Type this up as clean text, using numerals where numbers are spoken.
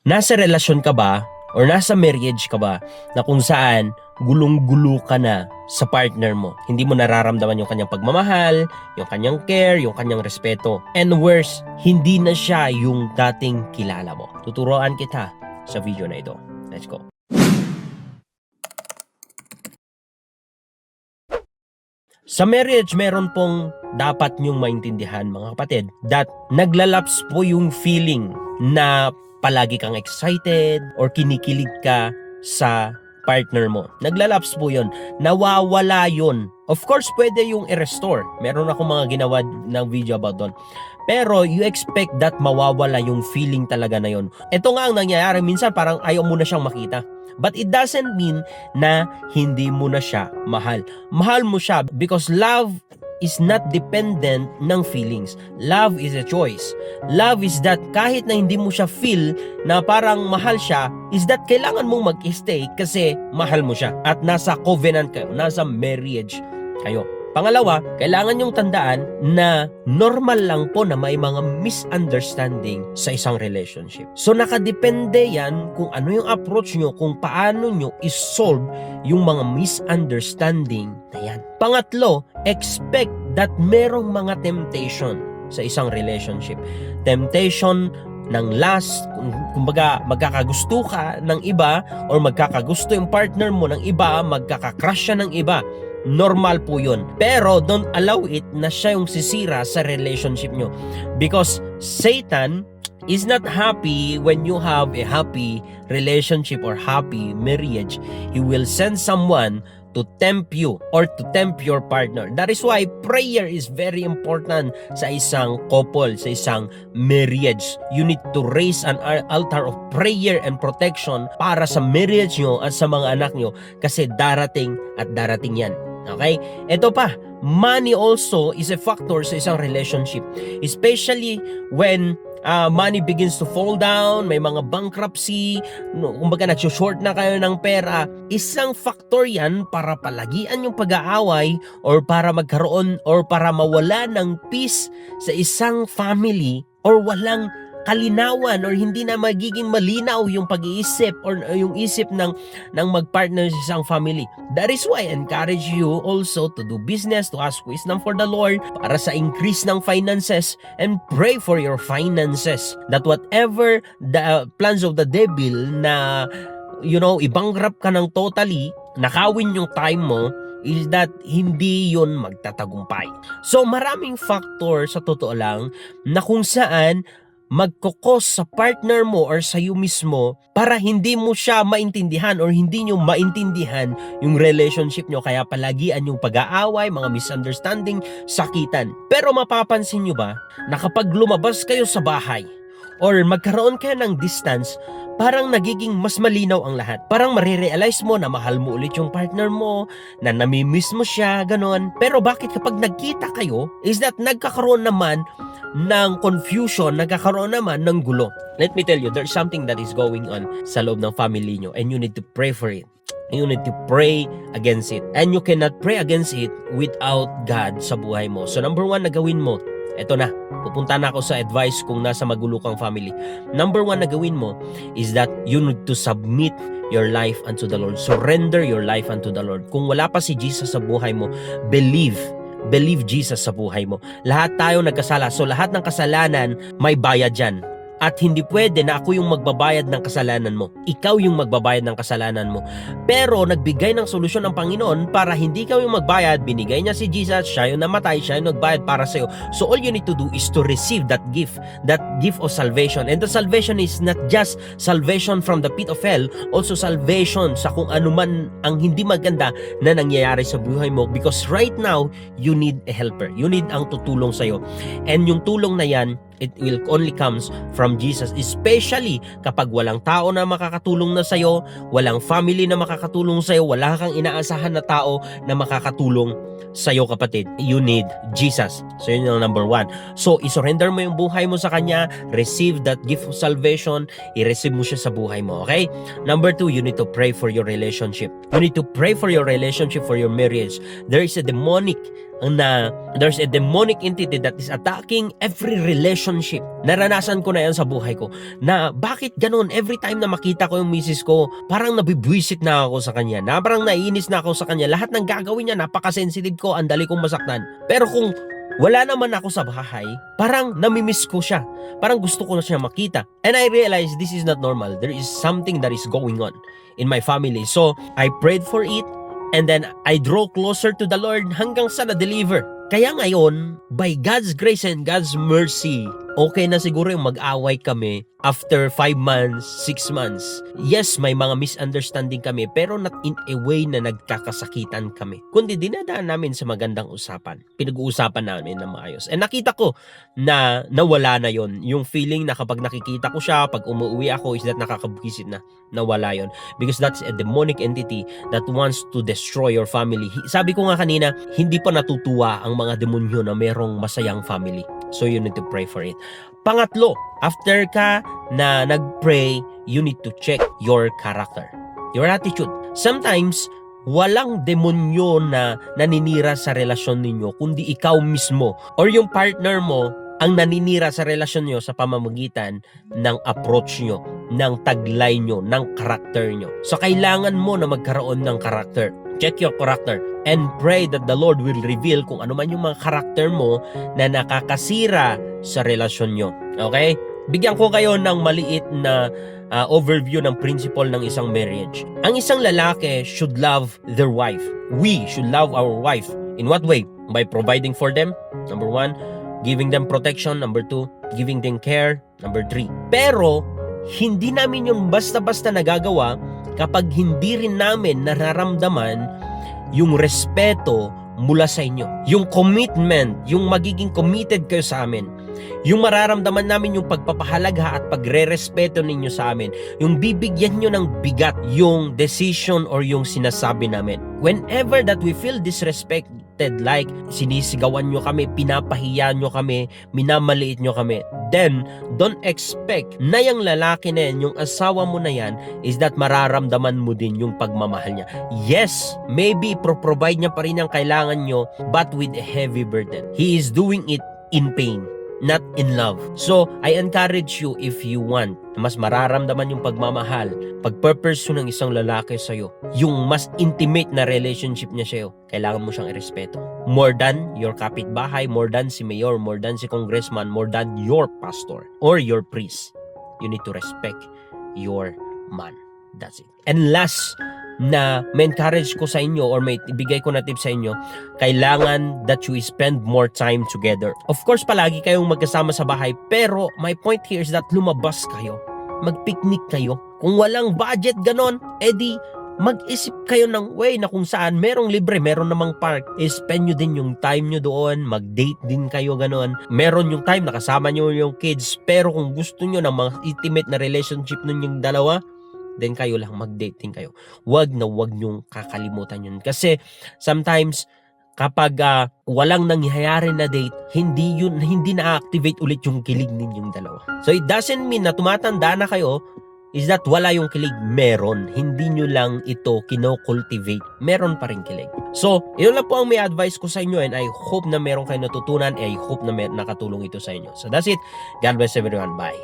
Nasa relasyon ka ba or nasa marriage ka ba na kung saan gulong-gulo ka na sa partner mo? Hindi mo nararamdaman yung kanyang pagmamahal, yung kanyang care, yung kanyang respeto. And worse, hindi na siya yung dating kilala mo. Tuturuan kita sa video na ito. Let's go. Sa marriage, meron pong dapat nyong maintindihan mga kapatid that naglalaps po yung feeling na palagi kang excited or kinikilig ka sa partner mo. Naglalaps po yun. Nawawala yun. Of course, pwede yung i-restore. Meron akong mga ginawa ng video about doon. Pero you expect that mawawala yung feeling talaga na yun. Ito nga ang nangyayari. Minsan parang ayaw mo na siyang makita. But it doesn't mean na hindi mo na siya mahal. Mahal mo siya because love is not dependent ng feelings. Love is a choice. Love is that kahit na hindi mo siya feel na parang mahal siya, is that kailangan mong mag-stay kasi mahal mo siya. At nasa covenant kayo, nasa marriage kayo. Pangalawa, kailangan nyong tandaan na normal lang po na may mga misunderstanding sa isang relationship. So nakadepende yan kung ano yung approach nyo, kung paano nyo isolve yung mga misunderstanding na yan. Pangatlo, expect that merong mga temptation sa isang relationship. Temptation ng lust, kumbaga magkakagusto ka ng iba or magkakagusto yung partner mo ng iba, magkakakrush siya ng iba. Normal po yun. Pero don't allow it na siya yung sisira sa relationship nyo. Because Satan is not happy when you have a happy relationship or happy marriage. He will send someone to tempt you or to tempt your partner. That is why prayer is very important sa isang couple, sa isang marriage. You need to raise an altar of prayer and protection para sa marriage nyo at sa mga anak nyo kasi darating at darating yan. Okay? Ito pa, money also is a factor sa isang relationship. Especially when money begins to fall down, may mga bankruptcy, kumbaga nag-short na kayo ng pera, isang factor yan para palagian yung pag-aaway or para magkaroon or para mawala ng peace sa isang family or walang kalinawan or hindi na magiging malinaw yung pag-iisip or yung isip ng mag-partner sa isang family. That is why I encourage you also to do business, to ask wisdom for the Lord para sa increase ng finances and pray for your finances that whatever the plans of the devil na i-bankrupt ka ng totally, nakawin yung time mo, is that hindi yun magtatagumpay. So maraming factor sa totoo lang na kung saan magkukos sa partner mo or sa iyo mismo para hindi mo siya maintindihan or hindi nyo maintindihan yung relationship nyo, kaya palagian yung pag-aaway, mga misunderstanding, sakitan. Pero mapapansin nyo ba na kapag lumabas kayo sa bahay or magkaroon kayo ng distance, parang nagiging mas malinaw ang lahat. Parang marirealize mo na mahal mo ulit yung partner mo, na namimiss mo siya, ganon. Pero bakit kapag nagkita kayo, is that nagkakaroon naman ng confusion, nagkakaroon naman ng gulo. Let me tell you, there's something that is going on sa loob ng family nyo and you need to pray for it. You need to pray against it. And you cannot pray against it without God sa buhay mo. So number one na gawin mo, eto na, pupunta na ako sa advice kung nasa magulo kang family. Number one na gawin mo is that you need to submit your life unto the Lord. Surrender your life unto the Lord. Kung wala pa si Jesus sa buhay mo, believe Jesus sa buhay mo. Lahat tayo nagkasala. So lahat ng kasalanan may bayad dyan. At hindi pwede na ako yung magbabayad ng kasalanan mo. Ikaw yung magbabayad ng kasalanan mo. Pero nagbigay ng solusyon ng Panginoon para hindi ikaw yung magbayad. Binigay niya si Jesus, siya yung namatay, siya yung nagbayad para sa'yo. So all you need to do is to receive that gift of salvation. And the salvation is not just salvation from the pit of hell, also salvation sa kung ano man ang hindi maganda na nangyayari sa buhay mo. Because right now, you need a helper. You need ang tutulong sa'yo. And yung tulong na yan, it will only comes from Jesus, especially kapag walang tao na makakatulong na sa'yo, walang family na makakatulong sa'yo, wala kang inaasahan na tao na makakatulong sa'yo, kapatid. You need Jesus. So yun yung number one. So isurrender mo yung buhay mo sa Kanya, receive that gift of salvation, i-receive mo siya sa buhay mo, okay? Number two, you need to pray for your relationship. You need to pray for your relationship, for your marriage. There is a demonic na there's a demonic entity that is attacking every relationship. Naranasan ko na yan sa buhay ko, na bakit ganun, every time na makita ko yung misis ko, parang nabibwisit na ako sa kanya, na parang naiinis na ako sa kanya, lahat ng gagawin niya, napaka-sensitive ko, ang dali kong masaktan. Pero kung wala naman ako sa bahay, parang namimiss ko siya, parang gusto ko na siya makita. And I realized this is not normal. There is something that is going on in my family. So I prayed for it, and then I draw closer to the Lord hanggang sa na-deliver. Kaya ngayon, by God's grace and God's mercy, okay na siguro yung mag-away kami after 5 months, 6 months. Yes, may mga misunderstanding kami, pero not in a way na nagkakasakitan kami. Kundi dinadaan namin sa magandang usapan. Pinag-uusapan namin na maayos. And nakita ko na nawala na yon. Yung feeling na kapag nakikita ko siya, pag umuwi ako, is that nakakabwisit na. Nawala yon. Because that's a demonic entity that wants to destroy your family. Sabi ko nga kanina, hindi pa natutuwa ang mga demonyo na merong masayang family. So you need to pray for it. Pangatlo, after ka na nag-pray, you need to check your character, your attitude. Sometimes, walang demonyo na naninira sa relasyon ninyo, kundi ikaw mismo or yung partner mo ang naninira sa relasyon nyo sa pamamagitan ng approach nyo, ng taglay nyo, ng character nyo. So kailangan mo na magkaroon ng character. Check your character and pray that the Lord will reveal kung ano man yung mga karakter mo na nakakasira sa relasyon nyo. Okay? Bigyan ko kayo ng maliit na overview ng principle ng isang marriage. Ang isang lalaki should love their wife. We should love our wife. In what way? By providing for them. Number 1, giving them protection. Number 2, giving them care. Number 3. Pero, hindi namin yung basta-basta nagagawa kapag hindi rin namin nararamdaman yung respeto mula sa inyo. Yung commitment, yung magiging committed kayo sa amin. Yung mararamdaman namin yung pagpapahalaga at pagre-respeto ninyo sa amin. Yung bibigyan nyo ng bigat yung decision or yung sinasabi namin. Whenever that we feel disrespected, like sinisigawan nyo kami, pinapahiya nyo kami, minamaliit nyo kami, then don't expect na yung lalaki na yan, yung asawa mo na yan, is that mararamdaman mo din yung pagmamahal niya. Yes, maybe provide niya pa rin ang kailangan nyo, but with a heavy burden. He is doing it in pain, not in love. So, I encourage you, if you want, mas mararamdaman yung pagmamahal, pagpurpursue ng isang lalaki sa'yo, yung mas intimate na relationship niya sa'yo, kailangan mo siyang irespeto. More than your kapitbahay, more than si mayor, more than si congressman, more than your pastor or your priest. You need to respect your man. That's it. And last na may encourage ko sa inyo or may ibigay ko na tip sa inyo, kailangan that you spend more time together. Of course, palagi kayong magkasama sa bahay, pero my point here is that lumabas kayo. Mag-picnic kayo. Kung walang budget ganon, edi mag-isip kayo ng way na kung saan merong libre, meron namang park, spend nyo din yung time nyo doon, mag-date din kayo ganon. Meron yung time na kasama nyo yung kids, pero kung gusto nyo ng mga intimate na relationship nun yung dalawa, then kayo lang mag-dating kayo. Wag nyong kakalimutan yun. Kasi sometimes kapag walang nangyayari na date, hindi na-activate ulit yung kilig ninyong dalawa. So it doesn't mean na tumatanda na kayo, is that wala yung kilig. Meron. Hindi nyo lang ito kino-cultivate. Meron pa rin kilig. So, yun lang po ang may advice ko sa inyo, and I hope na meron kayo natutunan, and I hope na nakatulong ito sa inyo. So that's it. God bless everyone. Bye.